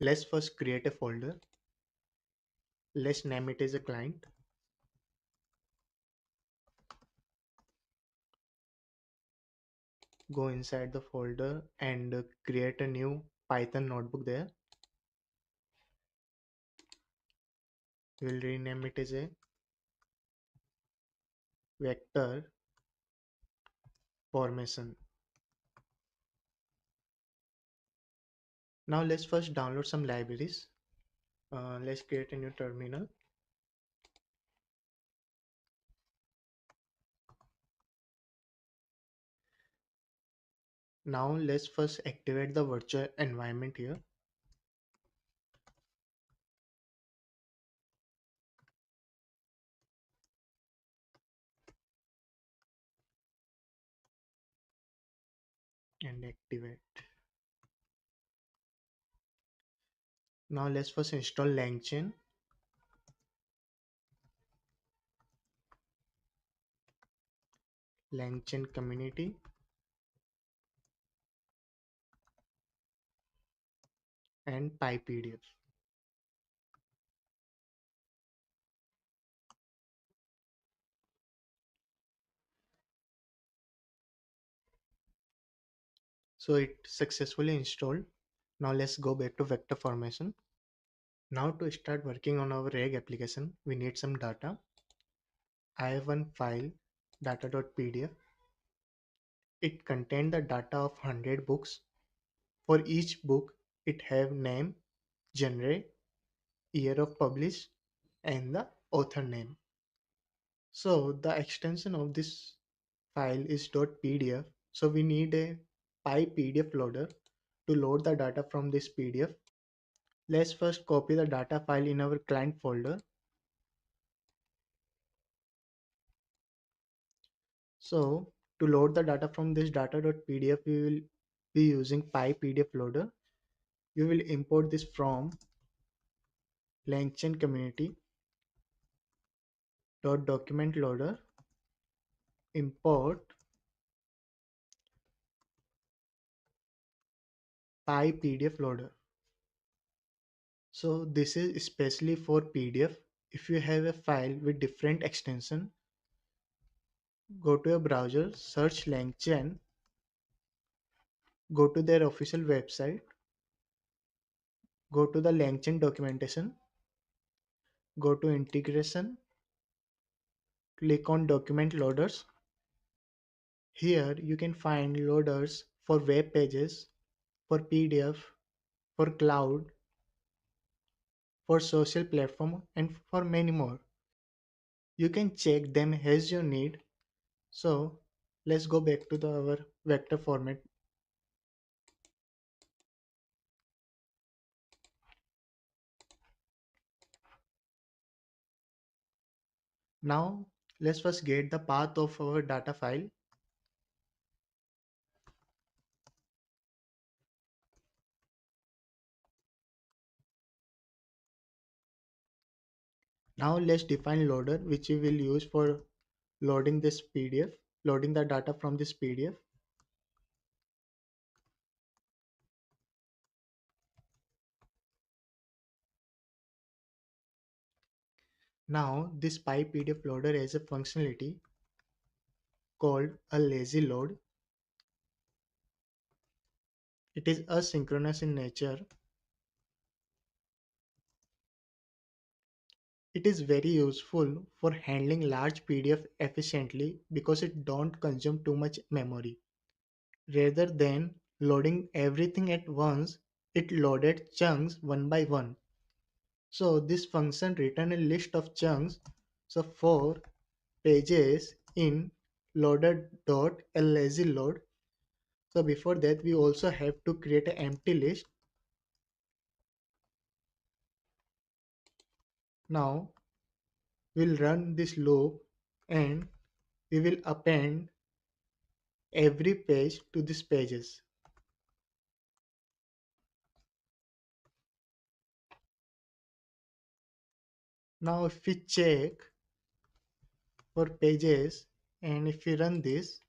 Let's first create a folder. Let's name it as a client. Go inside the folder and create a new Python notebook there. We'll rename it as a vector formation. Now let's first download some libraries. Let's create a new terminal. Now let's first activate the virtual environment here. And activate. Now let's first install LangChain. LangChain community and PyPDF. So it successfully installed. Now let's go back to vector formation. Now to start working on our RAG application, we need some data. I have one file data.pdf. It contains the data of 100 books. For each book, it have name, genre, year of publish, and the author name. So the extension of this file is .pdf. So we need a PyPDF loader to load the data from this PDF. Let's first copy the data file in our client folder. So to load the data from this data.pdf, we will be using PyPDF loader. You will import this from LangChain community document loader, import PyPDF loader. So this is especially for PDF. If you have a file with different extension, go to a browser, search LangChain, go to their official website, go to the LangChain documentation, go to integration, click on document loaders. Here you can find loaders for web pages, for PDF, for cloud, for social platform, and for many more. You can check them as you need. So let's go back to our vector format. Now let's first get the path of our data file. Now let's define loader, which we will use for loading this PDF, loading the data from this PDF. Now this PyPDF loader has a functionality called a lazy load. It is asynchronous in nature. It is very useful for handling large PDF efficiently because it don't consume too much memory. Rather than loading everything at once, it loaded chunks one by one. So this function return a list of chunks. So for pages in loaded.lazy load. So before that we also have to create an empty list. Now we'll run this loop and we will append every page to these pages. Now if we check for pages and if we run this,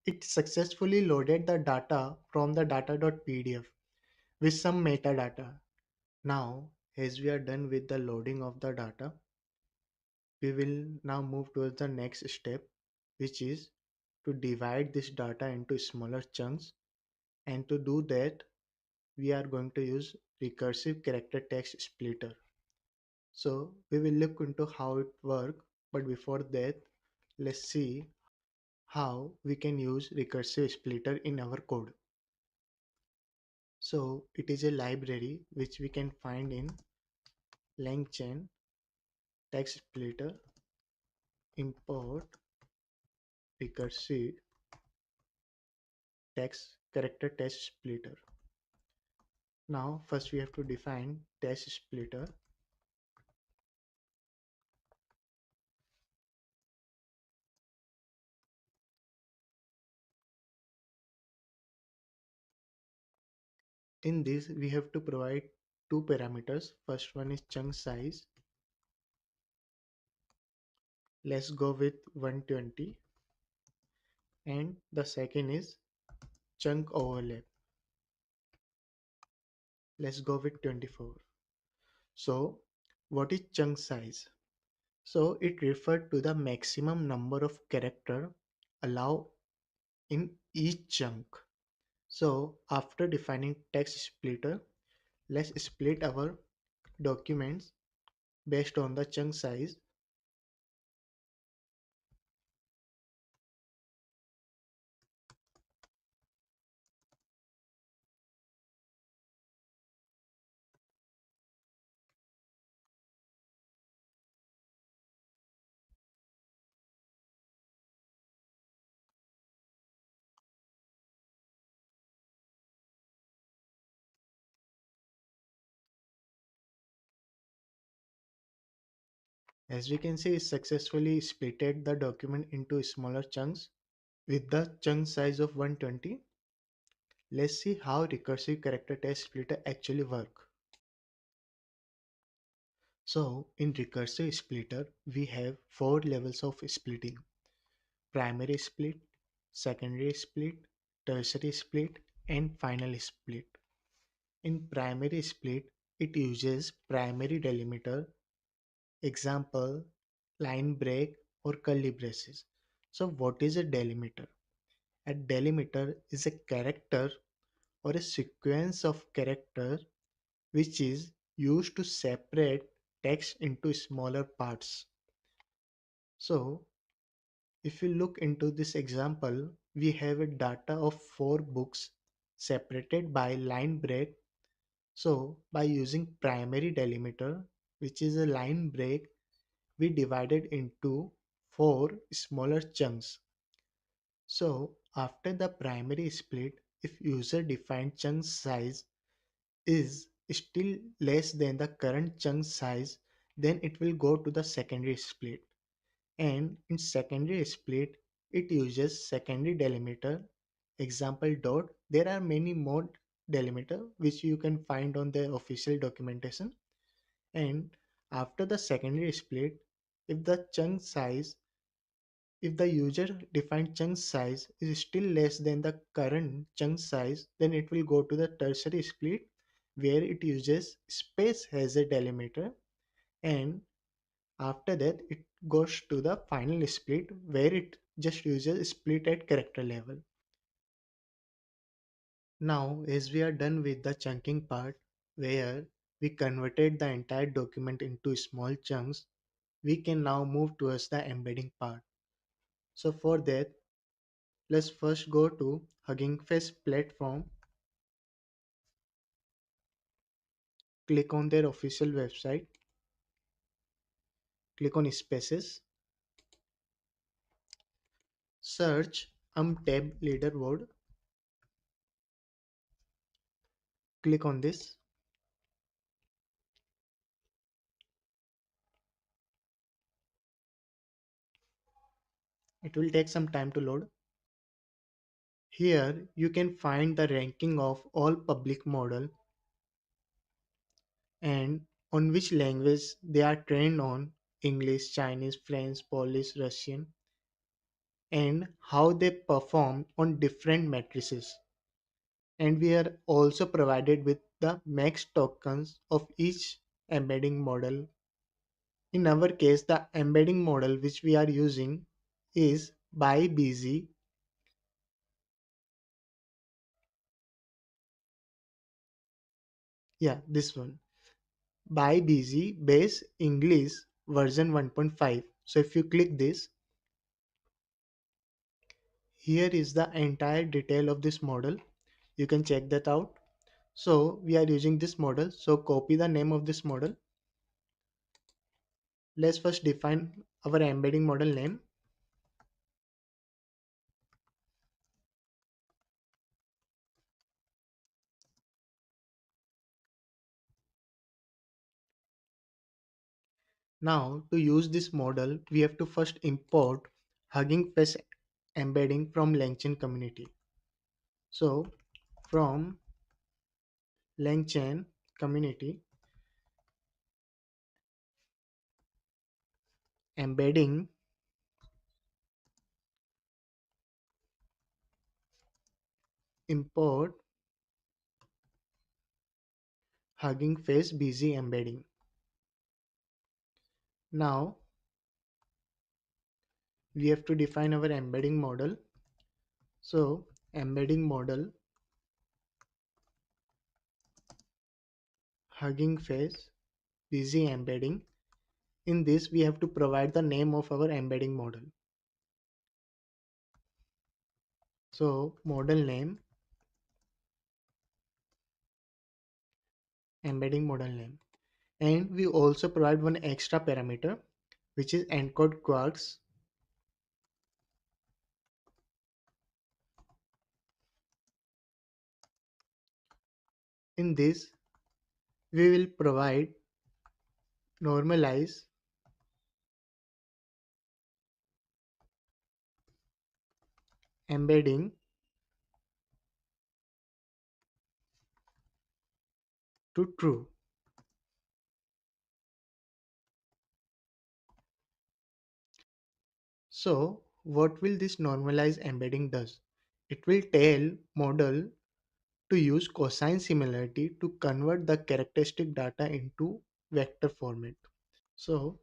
it successfully loaded the data from the data.pdf with some metadata. Now, as we are done with the loading of the data, we will now move towards the next step, which is to divide this data into smaller chunks. And to do that, we are going to use recursive character text splitter. So we will look into how it works, but before that, let's see how we can use recursive splitter in our code. So it is a library which we can find in LangChain text splitter import recursive text character text splitter. Now first we have to define text splitter. In this we have to provide two parameters. First one is chunk size. Let's go with 120, and the second is chunk overlap. Let's go with 24. So what is chunk size? So it referred to the maximum number of character allowed in each chunk. So after defining text splitter, let's split our documents based on the chunk size. As we can see, it successfully splitted the document into smaller chunks with the chunk size of 120. Let's see how recursive character text splitter actually work. So in recursive splitter, we have four levels of splitting: primary split, secondary split, tertiary split, and final split. In primary split, it uses primary delimiter, example, line break, or curly braces. So what is a delimiter? A delimiter is a character or a sequence of character which is used to separate text into smaller parts. So if you look into this example, we have a data of four books separated by line break. So by using primary delimiter, which is a line break, we divided into four smaller chunks. So after the primary split, if user defined chunk size is still less than the current chunk size, then it will go to the secondary split. And in secondary split, it uses secondary delimiter, example dot. There are many more delimiter which you can find on the official documentation. And after the secondary split, if the chunk size, if the user defined chunk size is still less than the current chunk size, then it will go to the tertiary split where it uses space as a delimiter, and after that it goes to the final split where it just uses split at character level. Now as we are done with the chunking part where we converted the entire document into small chunks, we can now move towards the embedding part. So for that, let's first go to Hugging Face platform, click on their official website, click on Spaces, search tab leaderboard, click on this. It will take some time to load. Here you can find the ranking of all public model and on which language they are trained on: English, Chinese, French, Polish, Russian, and how they perform on different matrices. And we are also provided with the max tokens of each embedding model. In our case, the embedding model which we are using is by BZ. Yeah, this one. By BZ base English version 1.5. So if you click this, here is the entire detail of this model. You can check that out. So we are using this model. So copy the name of this model. Let's first define our embedding model name. Now to use this model, we have to first import Hugging Face embedding from LangChain community. So from LangChain community, embedding import Hugging Face BZ embedding. Now we have to define our embedding model. So embedding model Hugging Face BZ embedding. In this we have to provide the name of our embedding model. So model name, embedding model name. And we also provide one extra parameter which is encode quarks. In this we will provide normalize embedding to true. So what will this normalize embedding does? It will tell model to use cosine similarity to convert the characteristic data into vector format. So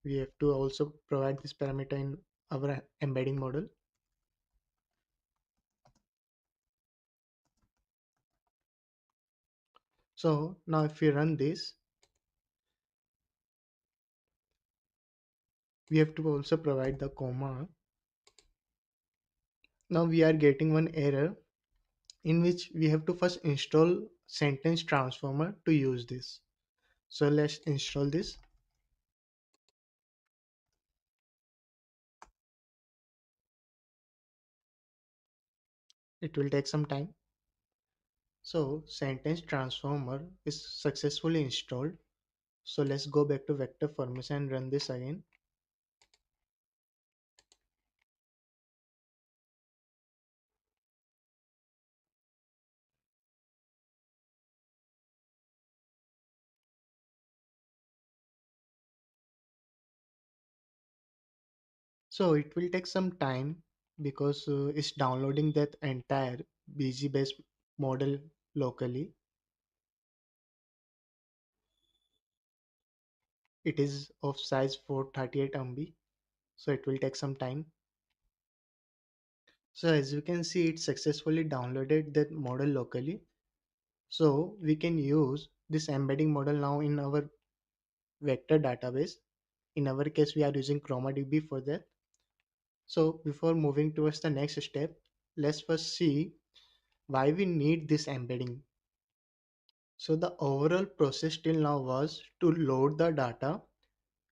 we have to also provide this parameter in our embedding model. So now if we run this, we have to also provide the comma. Now we are getting one error in which we have to first install sentence transformer to use this. So let's install this. It will take some time. So sentence transformer is successfully installed. So let's go back to vector formation and run this again. So it will take some time because it's downloading that entire BG based model locally. It is of size 438 MB, so it will take some time. So as you can see, it successfully downloaded that model locally. So we can use this embedding model now in our vector database. In our case, we are using ChromaDB for that. So before moving towards the next step, let's first see why we need this embedding. So the overall process till now was to load the data,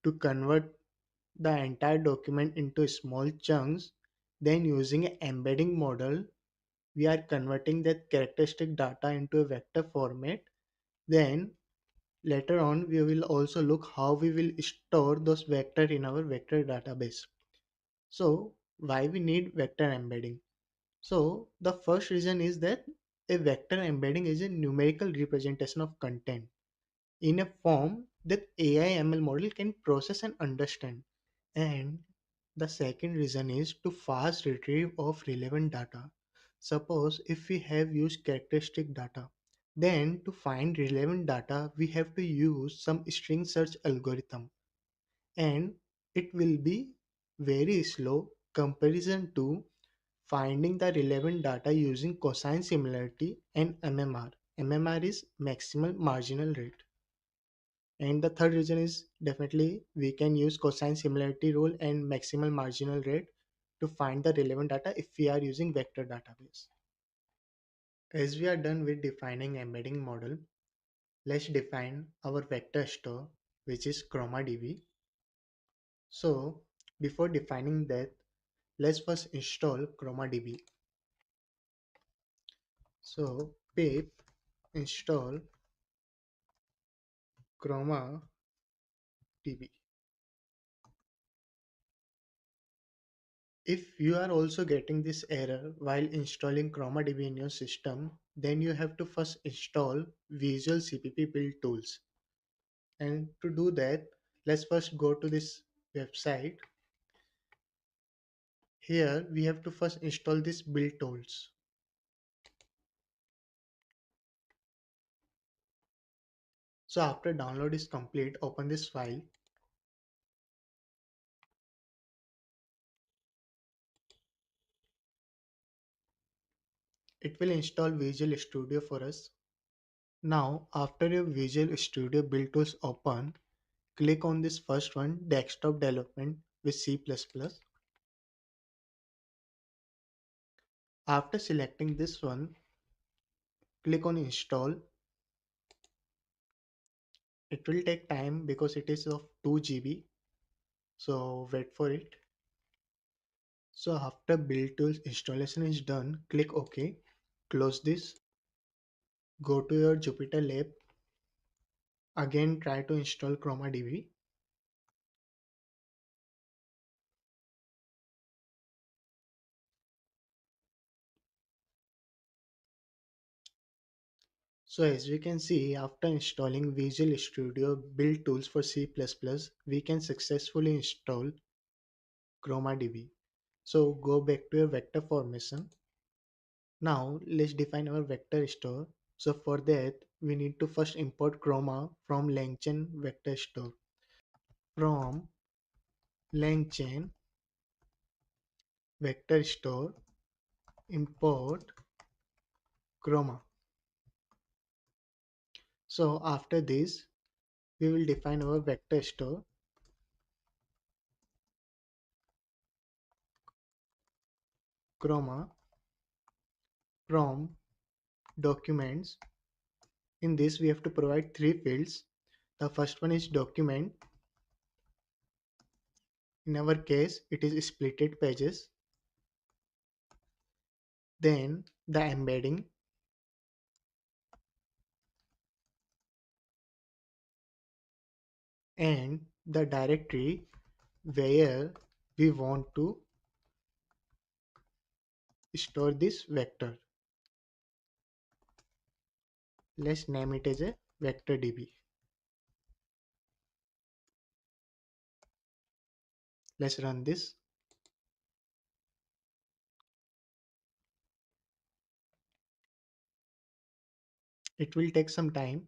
to convert the entire document into small chunks. Then using an embedding model, we are converting that characteristic data into a vector format. Then later on, we will also look how we will store those vector in our vector database. So why we need vector embedding? So the first reason is that a vector embedding is a numerical representation of content in a form that AI ML model can process and understand. And the second reason is to fast retrieve of relevant data. Suppose if we have used characteristic data, Then to find relevant data, we have to use some string search algorithm, and it will be very slow comparison to finding the relevant data using cosine similarity and MMR. MMR is maximal marginal rate. And the third reason is definitely we can use cosine similarity rule and maximal marginal rate to find the relevant data if we are using vector database. As we are done with defining embedding model, let's define our vector store, which is ChromaDB. So before defining that, let's first install ChromaDB. So pip install ChromaDB. If you are also getting this error while installing ChromaDB in your system, then you have to first install Visual CPP build tools. And to do that, let's first go to this website. Here we have to first install this build tools. So after download is complete, open this file. It will install Visual Studio for us. Now after your Visual Studio build tools open, click on this first one, desktop development with C++. After selecting this one, click on install. It will take time because it is of 2 GB. So wait for it. So after build tools installation is done, click OK. Close this. Go to your Jupyter Lab. Again try to install ChromaDB. So as we can see, after installing Visual Studio build tools for C++, we can successfully install ChromaDB. So go back to your vector formation. Now let's define our vector store. So for that, we need to first import Chroma from LangChain vector store. From LangChain vector store, import Chroma. So after this, we will define our vector store. Chroma from documents. In this, we have to provide three fields. The first one is document. In our case, it is splitted pages. Then the embedding, and the directory where we want to store this vector. Let's name it as a vector DB. Let's run this. It will take some time.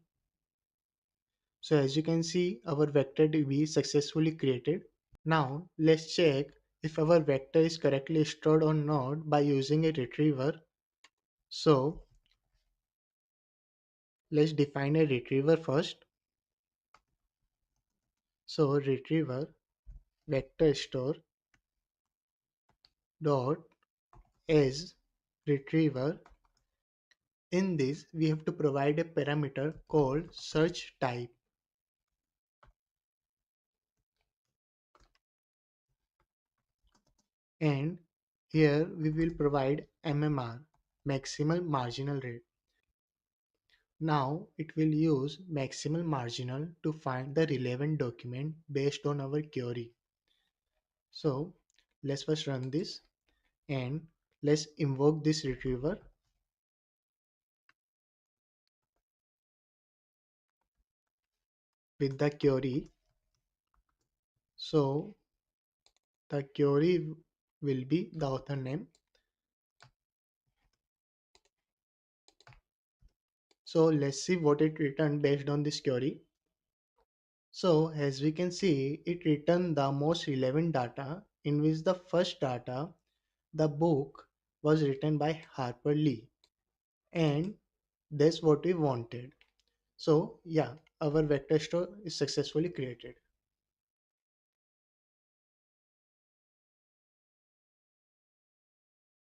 So as you can see, our vector DB is successfully created. Now let's check if our vector is correctly stored or not by using a retriever. So let's define a retriever first. So retriever vector store dot as retriever. In this, we have to provide a parameter called search type. And here we will provide MMR, maximal marginal rate. Now it will use maximal marginal to find the relevant document based on our query. So let's first run this and let's invoke this retriever. With the query. So the query will be the author name. So let's see what it returned based on this query. So as we can see, it returned the most relevant data, in which the first data, the book, was written by Harper Lee, and that's what we wanted. So yeah, our vector store is successfully created.